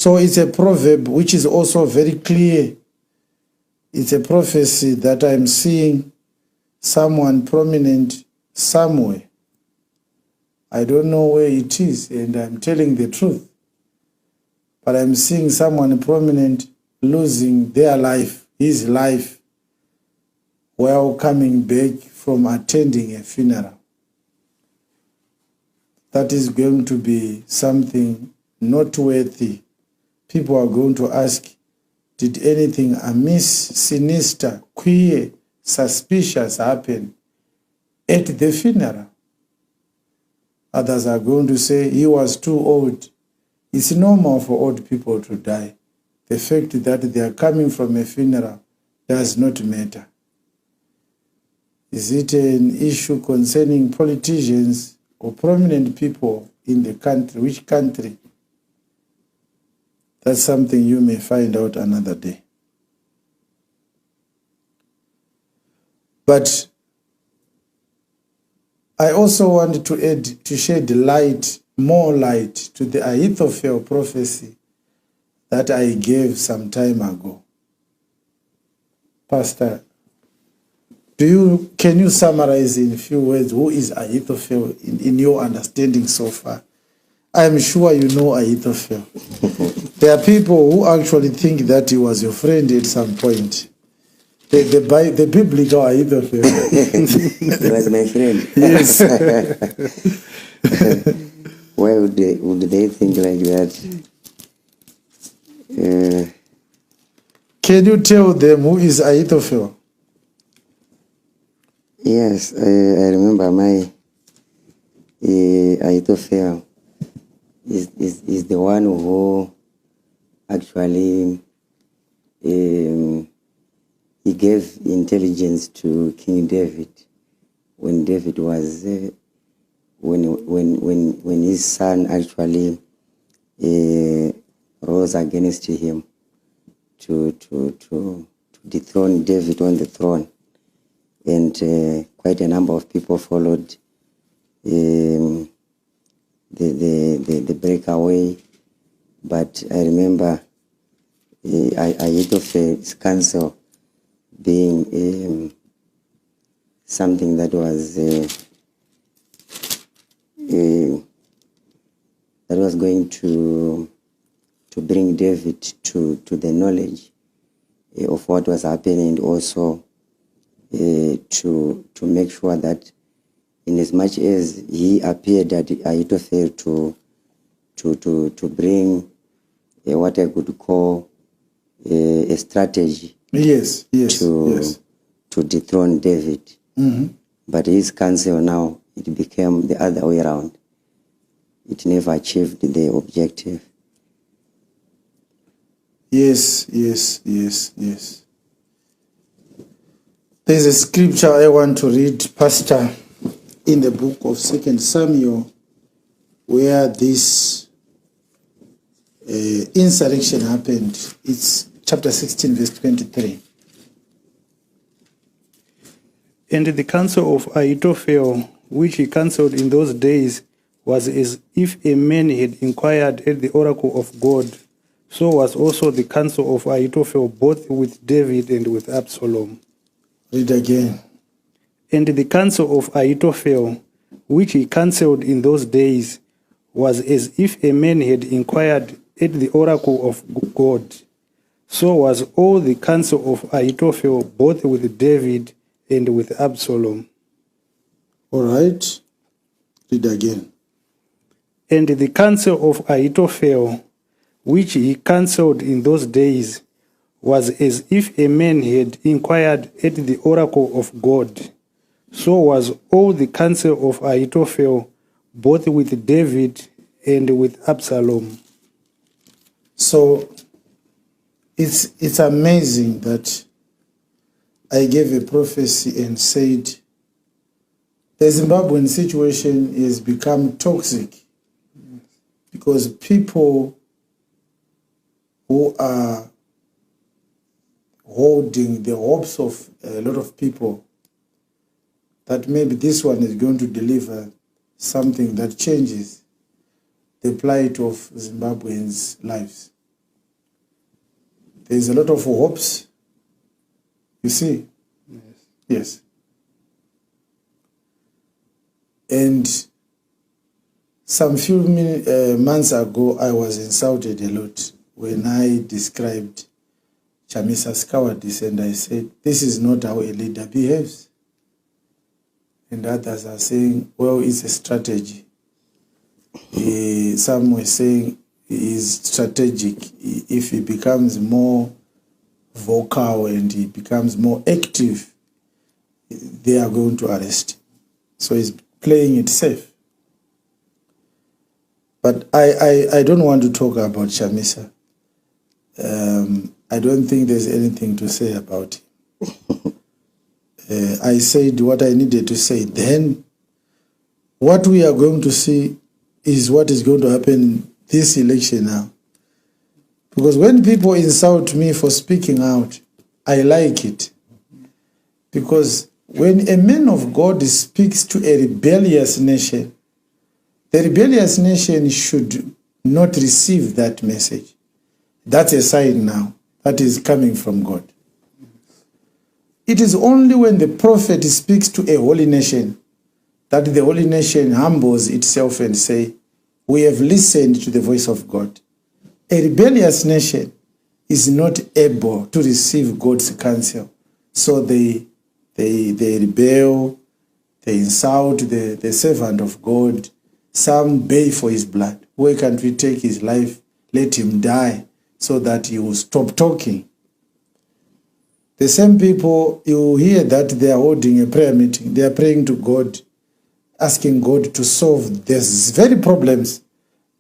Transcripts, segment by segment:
So it's a proverb which is also very clear. It's a prophecy that I'm seeing someone prominent somewhere. I don't know where it is, and I'm telling the truth. But I'm seeing someone prominent losing their life, his life, while coming back from attending a funeral. That is going to be something noteworthy. People are going to ask, did anything amiss, sinister, queer, suspicious happen at the funeral? Others are going to say he was too old. It's normal for old people to die. The fact that they are coming from a funeral does not matter. Is it an issue concerning politicians or prominent people in the country? Which country? That's something you may find out another day. But I also want to add, to shed light, more light to the Ahithophel prophecy that I gave some time ago. Pastor, can you summarize in a few words who is Ahithophel in your understanding so far? I'm sure you know Ahithophel. There are people who actually think that he was your friend at some point. The biblical Ahithophel. He was my friend. Yes. Why would they think like that? Can you tell them who is Ahithophel? Yes, I remember my Ahithophel is the one who actually he gave intelligence to King David when David was when his son actually rose against him to dethrone David on the throne, and quite a number of people followed the breakaway. But I remember Ahithophel's counsel being something that was going to bring David to the knowledge of what was happening, and also to make sure that, in as much as he appeared at Ahithophel to bring what I could call a strategy. Yes. To dethrone David. Mm-hmm. But his counsel now, it became the other way around. It never achieved the objective. Yes. There's a scripture I want to read, Pastor, in the book of 2 Samuel, where this insurrection happened. It's chapter 16, verse 23. And the counsel of Ahithophel, which he counseled in those days, was as if a man had inquired at the oracle of God. So was also the counsel of Ahithophel, both with David and with Absalom. Read again. And the counsel of Ahithophel, which he counseled in those days, was as if a man had inquired at the oracle of God. So was all the counsel of Ahithophel, both with David and with Absalom. All right. Read again. And the counsel of Ahithophel, which he counseled in those days, was as if a man had inquired at the oracle of God. So was all the counsel of Ahithophel, both with David and with Absalom. So it's amazing that I gave a prophecy and said the Zimbabwean situation has become toxic because people who are holding the hopes of a lot of people that maybe this one is going to deliver something that changes the plight of Zimbabweans' lives. There's a lot of hopes. You see? Yes. And some few months ago, I was insulted a lot when I described Chamisa's cowardice, and I said, this is not how a leader behaves. And others are saying, well, it's a strategy. Some were saying is strategic. If he becomes more vocal and he becomes more active, they are going to arrest him. So he's playing it safe. But I don't want to talk about Chamisa. I don't think there's anything to say about him. I said what I needed to say. Then what we are going to see is what is going to happen this election now. Because when people insult me for speaking out, I like it. Because when a man of God speaks to a rebellious nation, the rebellious nation should not receive that message. That's a sign now that is coming from God. It is only when the prophet speaks to a holy nation that the holy nation humbles itself and say, we have listened to the voice of God. A rebellious nation is not able to receive God's counsel. So they rebel, they insult the servant of God. Some bay for his blood. Why can't we take his life, let him die, so that he will stop talking? The same people, you hear that they are holding a prayer meeting. They are praying to God, asking God to solve these very problems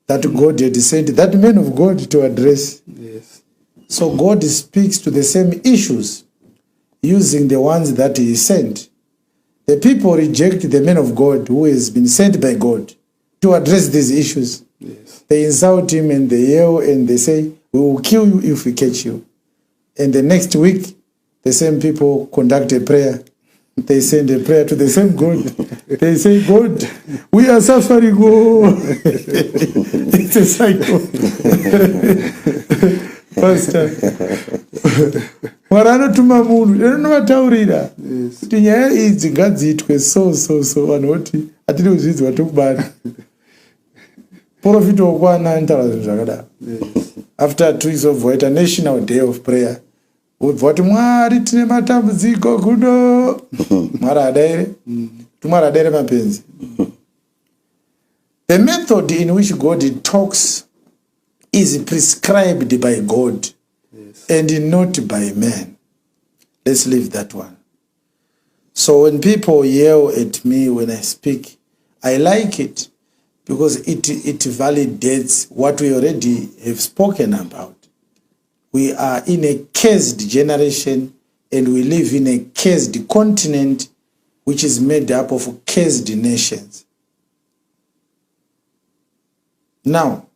that God had sent that man of God to address. Yes. So God speaks to the same issues using the ones that he sent. The people reject the man of God who has been sent by God to address these issues. Yes. They insult him and they yell and they say, we will kill you if we catch you. And the next week, the same people conduct a prayer. They send a prayer to the same God. They say, God, we are suffering. Oh. It's a cycle. Pastor. Waranotuma munhu anovataurira kuti nyaya idzi ngadziitwe so vanhu voti hatiri kuzvidzwa tokubara. Profit wokwana antaura zvinhu zvakadaro. After 2 weeks of a national day of prayer, ubva kuti Mwari tine matambudziko kuno. Mwari adaire? Mwari adaire mapenzi. The method in which God talks is prescribed by God, yes, and not by man. Let's leave that one. So when people yell at me when I speak, I like it because it validates what we already have spoken about. We are in a cursed generation and we live in a cursed continent which is made up of cursed nations. Now,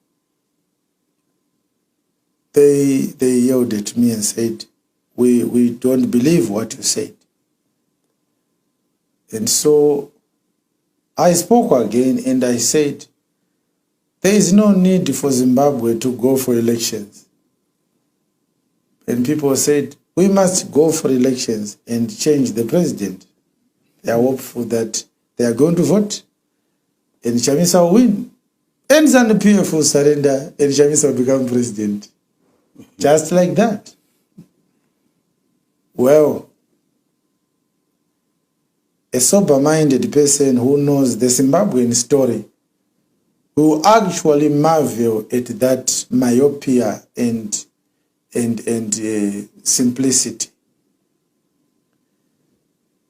they yelled at me and said, we don't believe what you said. And so I spoke again and I said, there is no need for Zimbabwe to go for elections. And people said, we must go for elections and change the president. They are hopeful that they are going to vote and Chamisa will win. And ZANU-PF will surrender and Chamisa will become president. Just like that. Well, a sober-minded person who knows the Zimbabwean story will actually marvel at that myopia and simplicity.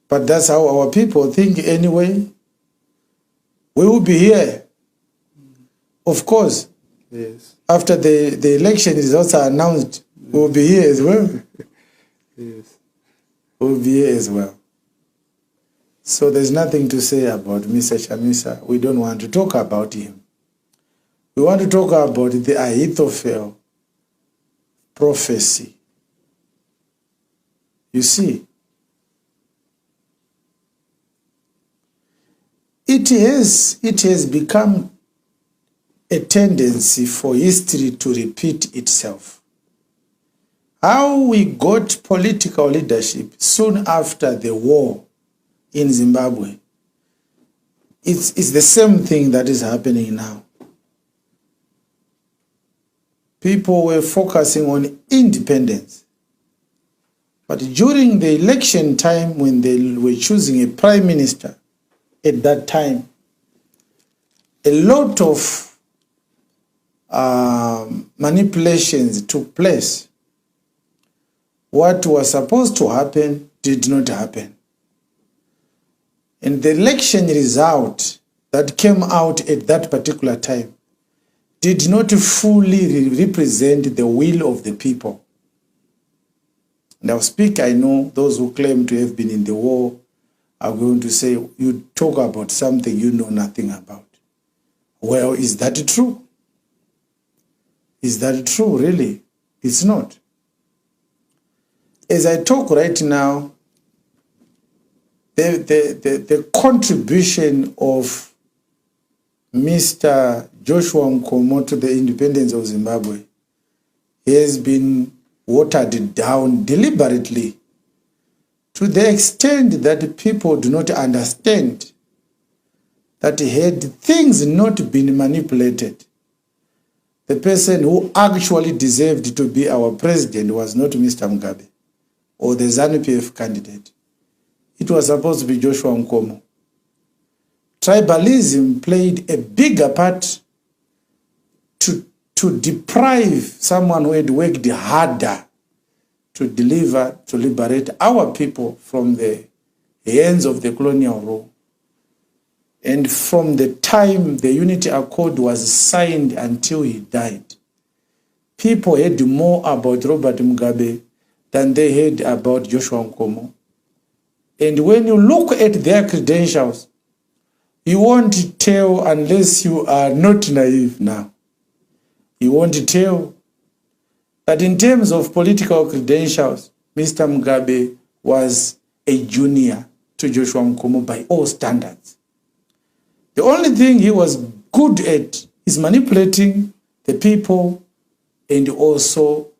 But that's how our people think anyway. We will be here. Of course. Yes. After the election results are announced, we will be here as well. Yes. We will be here as well. So there's nothing to say about Mr. Chamisa. We don't want to talk about him. We want to talk about the Ahithophel prophecy. You see, it has become a tendency for history to repeat itself. How we got political leadership soon after the war in Zimbabwe, it's the same thing that is happening now. People were focusing on independence. But during the election time, when they were choosing a prime minister, at that time, a lot of manipulations took place. What was supposed to happen did not happen. And the election result that came out at that particular time did not fully represent the will of the people. And I'll speak, I know those who claim to have been in the war are going to say, you talk about something you know nothing about. Well, is that true? Is that true, really? It's not. As I talk right now, the contribution of Mr. Joshua Nkomo to the independence of Zimbabwe has been watered down deliberately to the extent that people do not understand that had things not been manipulated, the person who actually deserved to be our president was not Mr. Mugabe or the ZANU-PF candidate. It was supposed to be Joshua Nkomo. Tribalism played a bigger part to deprive someone who had worked harder to liberate our people from the hands of the colonial rule. And from the time the Unity Accord was signed until he died, people heard more about Robert Mugabe than they heard about Joshua Nkomo. And when you look at their credentials, you won't tell unless you are not naive now. You won't tell that in terms of political credentials, Mr. Mugabe was a junior to Joshua Nkomo by all standards. The only thing he was good at is manipulating the people, and also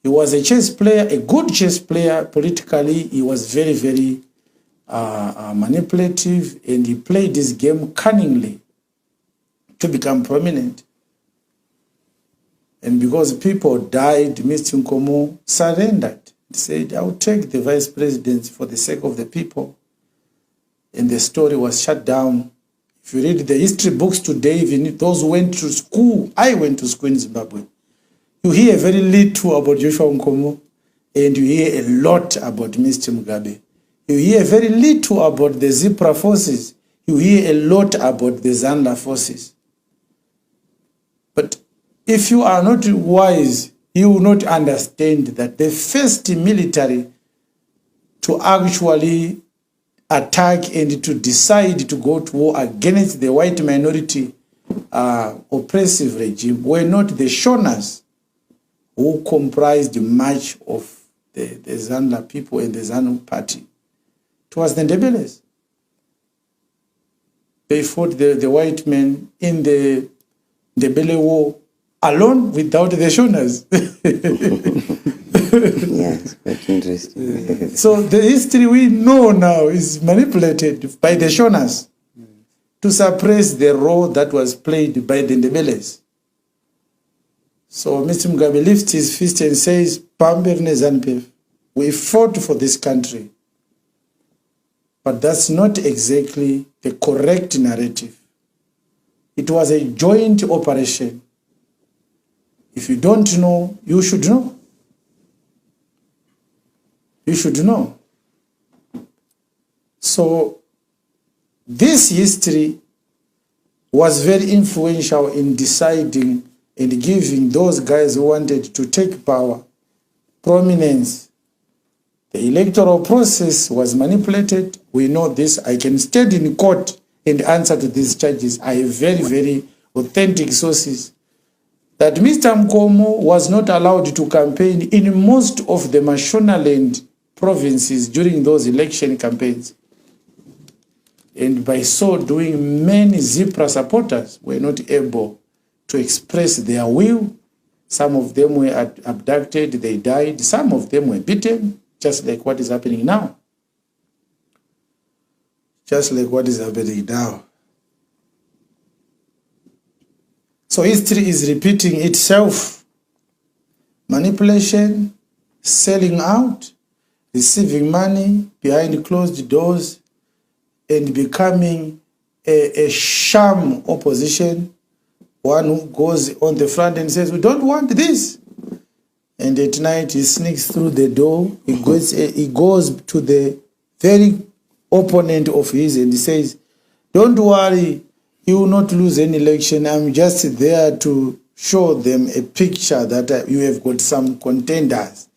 he was a chess player, a good chess player politically. He was very, very manipulative, and he played this game cunningly to become prominent. And because people died, Mr. Nkomo surrendered. He said, I'll take the vice presidency for the sake of the people. And the story was shut down. If you read the history books today, even those who went to school, I went to school in Zimbabwe, you hear very little about Joshua Nkomo, and you hear a lot about Mr. Mugabe. You hear very little about the Zipra forces. You hear a lot about the Zanda forces. But if you are not wise, you will not understand that the first military to actually attack and to decide to go to war against the white minority oppressive regime were not the Shonas, who comprised much of the Zanda people and the ZANU party. It was the Ndebeles. They fought the white men in the Ndebele war alone without the Shonas. Yes, quite interesting. So the history we know now is manipulated by the Shonas to suppress the role that was played by the Ndebeles. So Mr. Mugabe lifts his fist and says, Pamberne ZANU-PF, we fought for this country. But that's not exactly the correct narrative. It was a joint operation. If you don't know, you should know. You should know. So this history was very influential in deciding and giving those guys who wanted to take power prominence. The electoral process was manipulated. We know this. I can stand in court and answer to these charges. I have very, very authentic sources that Mr. Nkomo was not allowed to campaign in most of the Mashonaland provinces during those election campaigns. And by so doing, many Zipra supporters were not able to express their will Some of them were abducted, they died. Some of them were beaten, just like what is happening now. Just like what is happening now. So history is repeating itself. Manipulation, selling out, receiving money behind closed doors, and becoming a sham opposition. One who goes on the front and says, we don't want this. And at night he sneaks through the door. He goes to the very opponent of his and he says, don't worry, you will not lose any election. I'm just there to show them a picture that you have got some contenders.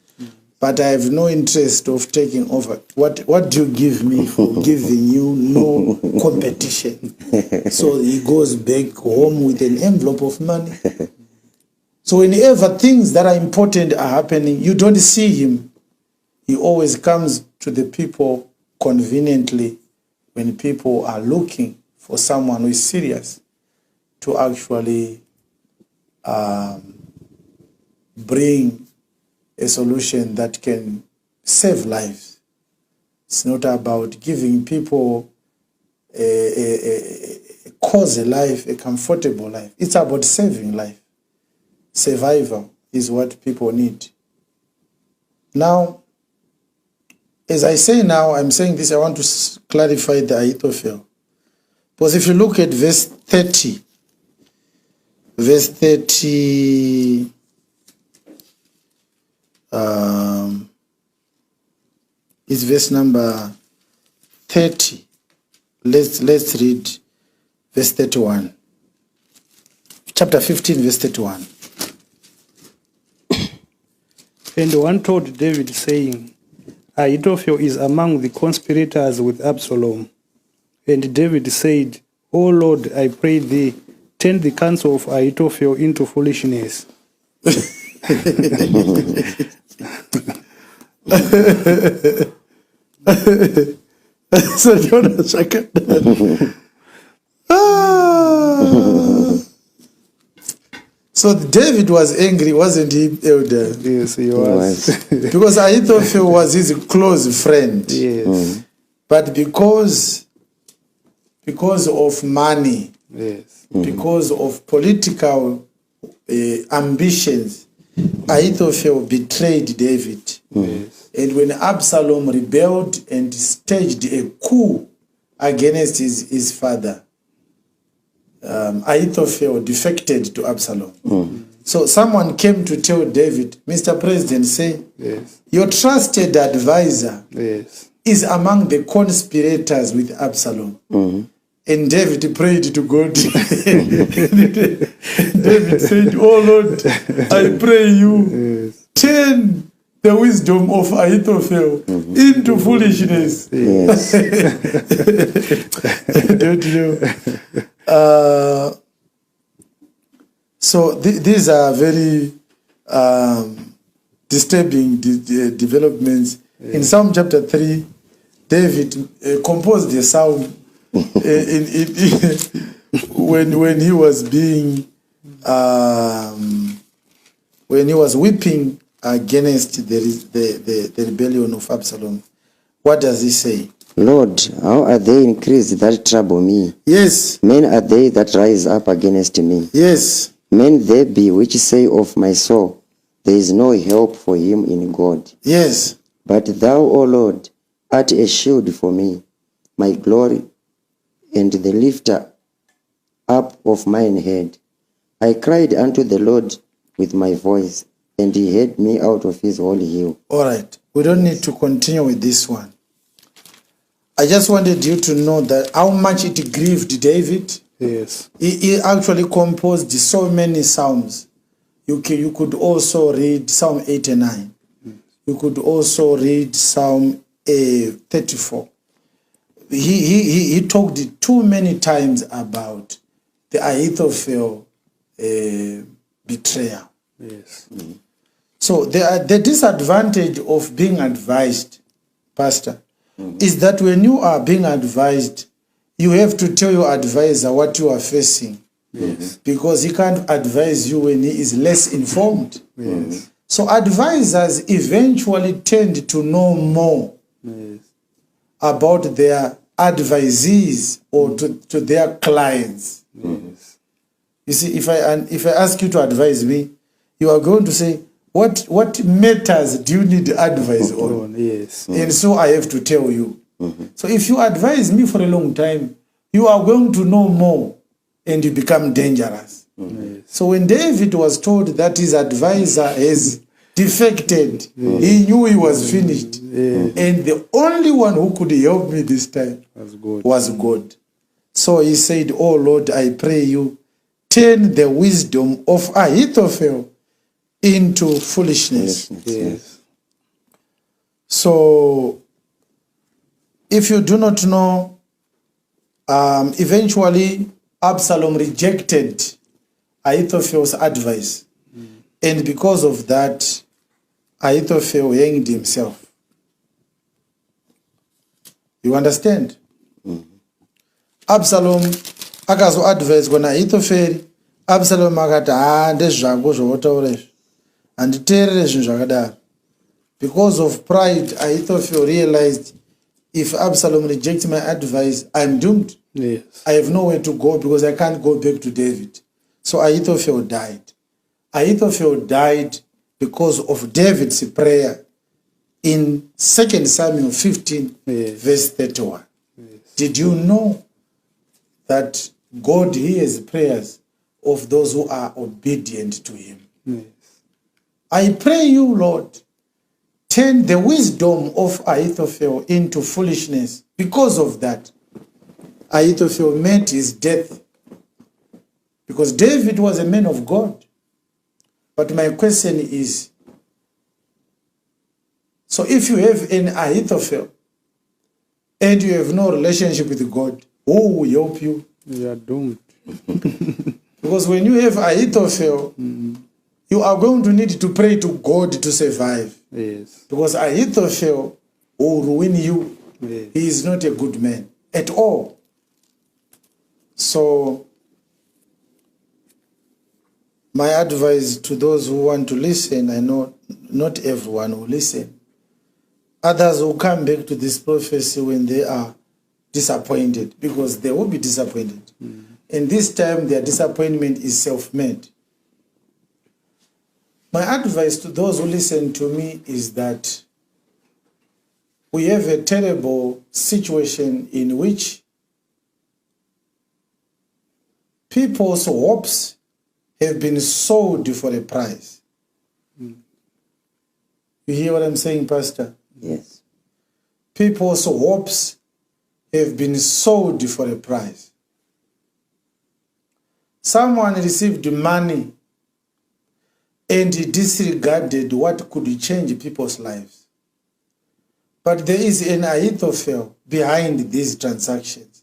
But I have no interest of taking over. What do you give me for giving you no competition? So he goes back home with an envelope of money. So whenever things that are important are happening, you don't see him. He always comes to the people conveniently when people are looking for someone who is serious to actually bring a solution that can save lives. It's not about giving people a cozy life, a comfortable life. It's about saving life. Survival is what people need. Now, as I say now, I'm saying this, I want to clarify the Ahithophel. Because if you look at verse 30, it's verse number 30. Let's read verse 31. Chapter 15, verse 31. And one told David, saying, Ahithophel is among the conspirators with Absalom. And David said, O Lord, I pray thee, turn the counsel of Ahithophel into foolishness. So So David was angry, wasn't he, Elder? Yes, he was. Because Ahithophel was his close friend. Yes. But because of money, Yes. because of political ambitions, Ahithophel betrayed David. Yes. And when Absalom rebelled and staged a coup against his father, Ahithophel defected to Absalom. So someone came to tell David, Mr. President, say, Yes. your trusted advisor Yes. is among the conspirators with Absalom. And David prayed to God. David said, oh Lord, I pray you, turn the wisdom of Ahithophel into foolishness. Yes. Don't you know? So these are very disturbing developments. In Psalm chapter 3, David composed a psalm when he was being when he was weeping against the rebellion of Absalom. What does he say? Lord, how are they increased that trouble me? Yes. Men are they that rise up against me. Yes. Men they be which say of my soul, there is no help for him in God. Yes. But thou, O Lord, art a shield for me, my glory, and the lifter up of mine head. I cried unto the Lord with my voice, and he heard me out of his holy hill. All right. We don't need to continue with this one. I just wanted you to know that how much it grieved David. Yes. He actually composed so many psalms. You could also read Psalm 89. You could also read Psalm 34. He talked too many times about the Ahithophel betrayal. Yes. So the disadvantage of being advised, Pastor, is that when you are being advised, you have to tell your advisor what you are facing. Yes. because he can't advise you when he is less informed. Yes. So advisors eventually tend to know more Yes. about their advisees or to their clients. Yes. You see, if I ask you to advise me, you are going to say, what matters do you need advice on? Yes. And so I have to tell you. So if you advise me for a long time, you are going to know more and you become dangerous. Yes. So when David was told that his advisor has defected, he knew he was finished. And the only one who could help me this time That's good. was God. So he said, "Oh Lord, I pray you, turn the wisdom of Ahithophel into foolishness." Yes. So if you do not know, eventually Absalom rejected Ahithophel's advice. And because of that, Ahithophel hanged himself. You understand? Absalom akazoadvise kuna Ahithoferi, Absalom akati ndezvako zvotaura izvi, handiteerere zvinhu zvakadaro. Because of pride, Ahithophel realized, if Absalom rejects my advice, I'm doomed. Yes. I have nowhere to go because I can't go back to David. So Ahithophel died. Ahithophel died because of David's prayer in 2 Samuel 15, verse 31. Did you know that God hears prayers of those who are obedient to him? Yes. I pray you, Lord, turn the wisdom of Ahithophel into foolishness. Because of that, Ahithophel met his death. Because David was a man of God. But my question is, so if you have an Ahithophel and you have no relationship with God, who will help you? You are doomed. Because when you have Ahithophel, you are going to need to pray to God to survive. Yes. Because Ahithophel will ruin you. Yes. He is not a good man at all. So, my advice to those who want to listen, I know not everyone will listen. Others will come back to this prophecy when they are disappointed, because they will be disappointed. And this time, their disappointment is self-made. My advice to those who listen to me is that we have a terrible situation in which people's hopes have been sold for a price. You hear what I'm saying, Pastor? Yes. People's hopes have been sold for a price. Someone received money and he disregarded what could change people's lives. But there is an Ahithophel behind these transactions.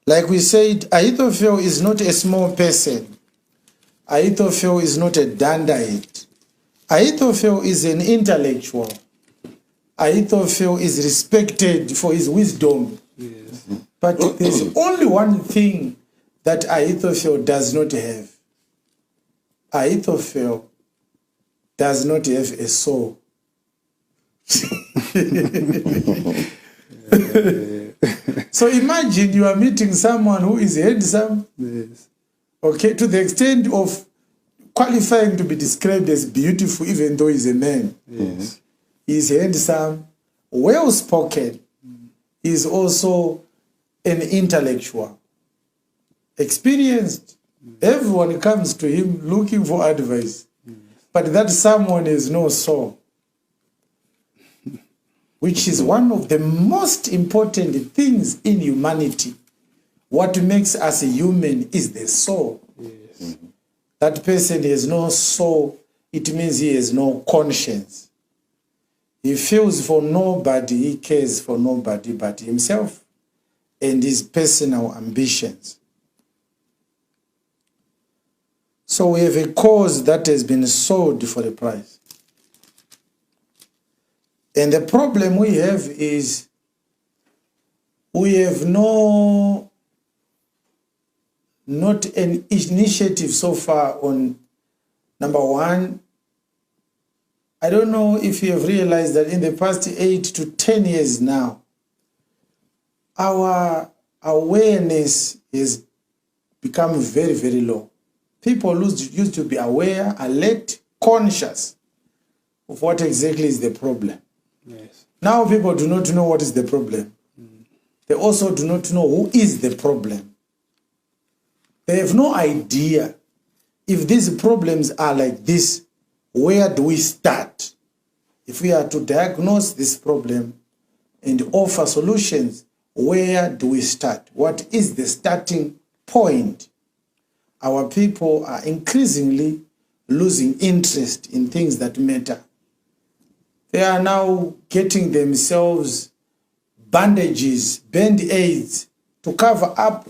Like we said, Ahithophel is not a small person. Ahithophel is not a dandiate. Ahithophel is an intellectual. Ahithophel is respected for his wisdom. Yes. But there's only one thing that Ahithophel does not have. Ahithophel does not have a soul. So imagine you are meeting someone who is handsome, Yes. okay, to the extent of qualifying to be described as beautiful, even though he's a man. Yes. He's handsome, well-spoken. He's also an intellectual, experienced. Everyone comes to him looking for advice. But that someone has no soul, which is one of the most important things in humanity. What makes us a human is the soul. Yes. That person has no soul, it means he has no conscience. He feels for nobody, he cares for nobody but himself and his personal ambitions. So we have a cause that has been sold for a price. And the problem we have is we have no not an initiative so far on, number one, I don't know if you have realized that in the past 8 to 10 years now, our awareness has become very, very low. People used to be aware, alert, conscious of what exactly is the problem. Yes. Now people do not know what is the problem. They also do not know who is the problem. They have no idea if these problems are like this, where do we start? If we are to diagnose this problem and offer solutions, where do we start? What is the starting point? Our people are increasingly losing interest in things that matter. They are now getting themselves bandages, band-aids to cover up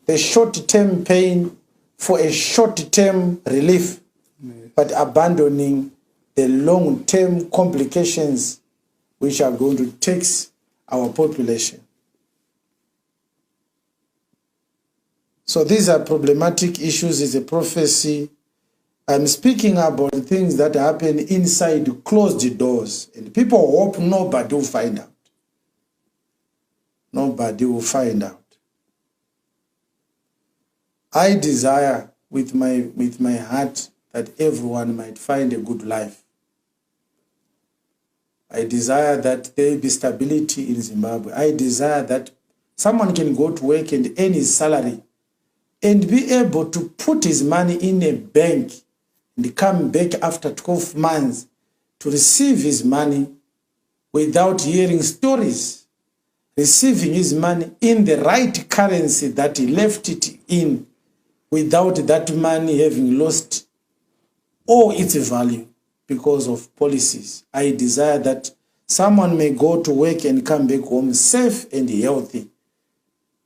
the short-term pain for a short-term relief, but abandoning the long-term complications which are going to tax our population. So these are problematic issues. It's a prophecy. I'm speaking about things that happen inside closed doors, and people hope nobody will find out. Nobody will find out. I desire with my heart that everyone might find a good life. I desire that there be stability in Zimbabwe. I desire that someone can go to work and earn his salary and be able to put his money in a bank and come back after 12 months to receive his money without hearing stories, receiving his money in the right currency that he left it in, without that money having lost all its value because of policies. I desire that someone may go to work and come back home safe and healthy.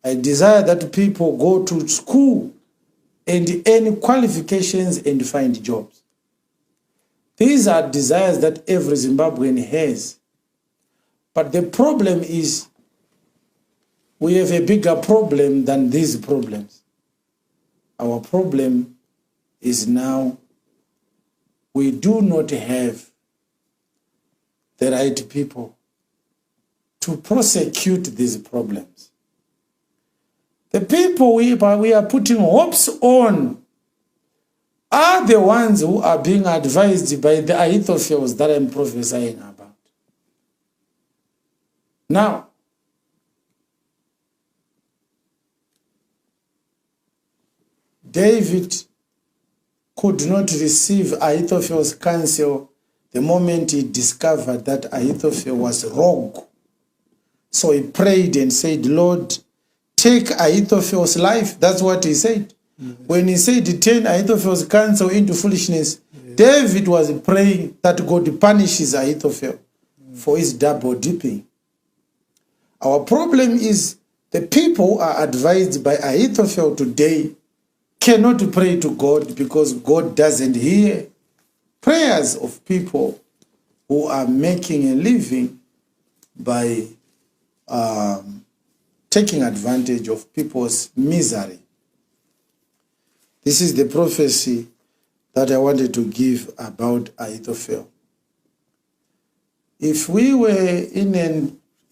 I desire that people go to school and earn qualifications and find jobs. These are desires that every Zimbabwean has. But the problem is we have a bigger problem than these problems. Our problem is now we do not have the right people to prosecute these problems. The people we are putting hopes on are the ones who are being advised by the Ahithophels that I'm prophesying about. Now, David could not receive Ahithophel's counsel the moment he discovered that Ahithophel was wrong. So he prayed and said, Lord, take Ahithophel's life. That's what he said. Mm-hmm. When he said, turn Ahithophel's counsel into foolishness, David was praying that God punishes Ahithophel for his double dipping. Our problem is the people who are advised by Ahithophel today cannot pray to God because God doesn't hear prayers of people who are making a living by taking advantage of people's misery. This is the prophecy that I wanted to give about Ahithophel. If we were in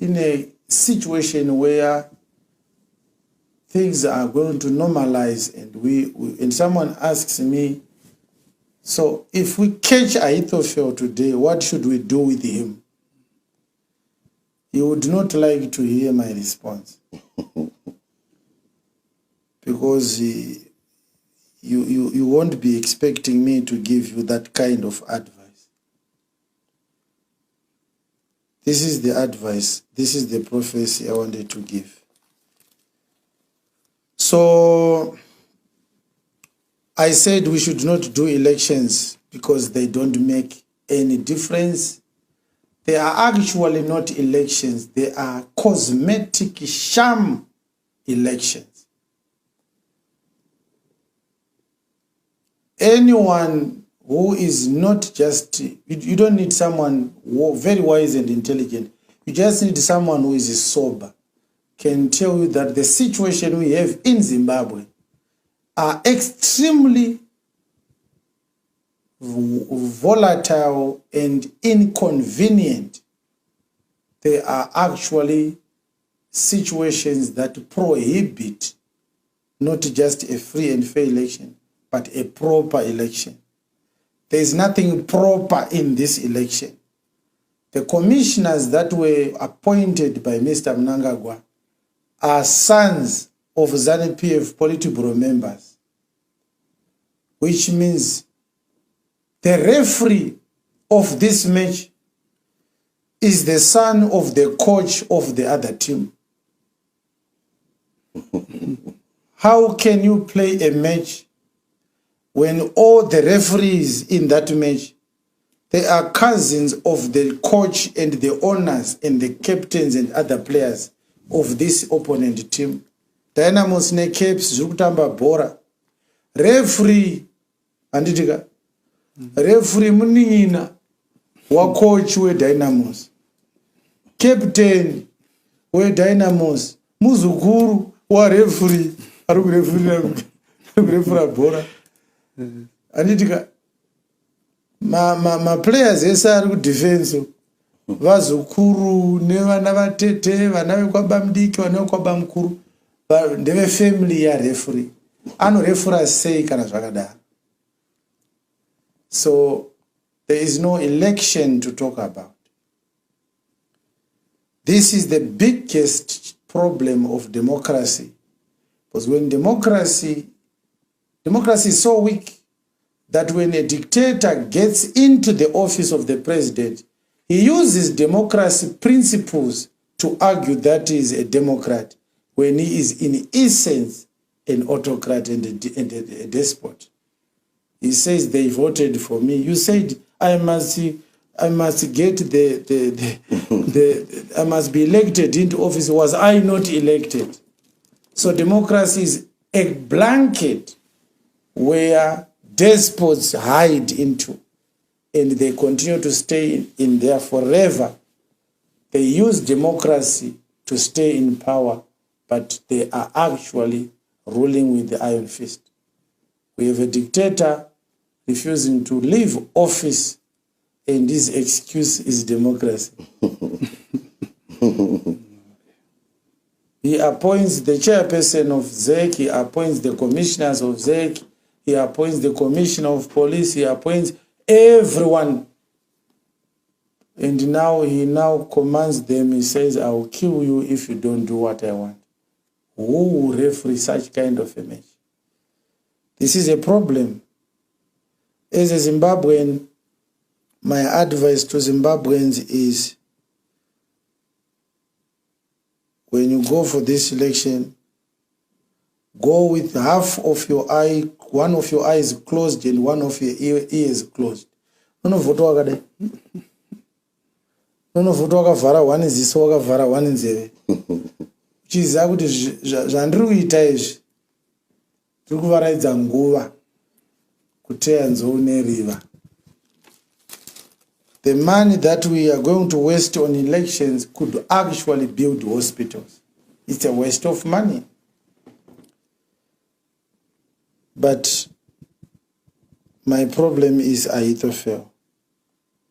a situation where things are going to normalize and someone asks me, so if we catch Ahithophel today, what should we do with him? You would not like to hear my response. Because you won't be expecting me to give you that kind of advice. This is the advice. This is the prophecy I wanted to give. So I said we should not do elections because they don't make any difference. They are actually not elections. They are cosmetic sham elections. Anyone who is not just, you don't need someone very wise and intelligent. You just need someone who is sober, can tell you that the situation we have in Zimbabwe are extremely volatile and inconvenient. They are actually situations that prohibit not just a free and fair election, but a proper election. There is nothing proper in this election. The commissioners that were appointed by Mr. Mnangagwa are sons of ZANU-PF Politburo members, which means the referee of this match is the son of the coach of the other team. How can you play a match when all the referees in that match, they are cousins of the coach and the owners and the captains and other players of this opponent team? Dynamos ne Capes zurikutamba bhora. Referee anditika. Referee munin'ina wa coach we Dynamos. Captain we Dynamos. Muzukuru wa referee ari kurefura bhora. Anditika ma players ese ari kudefense vazukuru nevana vatete vana vekwaba mudiki vana vekwaba mukuru ndeve family ya referee anorefura sei kana zvakadaro. So there is no election to talk about. This is the biggest problem of democracy, because when democracy is so weak that when a dictator gets into the office of the president, he uses democracy principles to argue that he is a democrat when he is in essence an autocrat and a despot. He says they voted for me. You said I must get I must be elected into office. Was I not elected? So democracy is a blanket where despots hide into, and they continue to stay in there forever. They use democracy to stay in power, but they are actually ruling with the iron fist. We have a dictator refusing to leave office, and his excuse is democracy. He appoints the chairperson of ZEC, he appoints the commissioners of ZEC, he appoints the commissioner of police, he appoints everyone. And now he commands them, he says, I will kill you if you don't do what I want. Who will referee such kind of a match? This is a problem. As a Zimbabwean, my advice to Zimbabweans is, when you go for this election, go with half of your eye, one of your eyes closed and one of your ears closed. No vote wakade. No vote wakavhara one ziso wakavhara one nzeve. Chiza kuti zvandiri kuita izvi tiri kuvaraidza nguva kuteya nzou neriva. The money that we are going to waste on elections could actually build hospitals. It's a waste of money. But my problem is Ahithophel.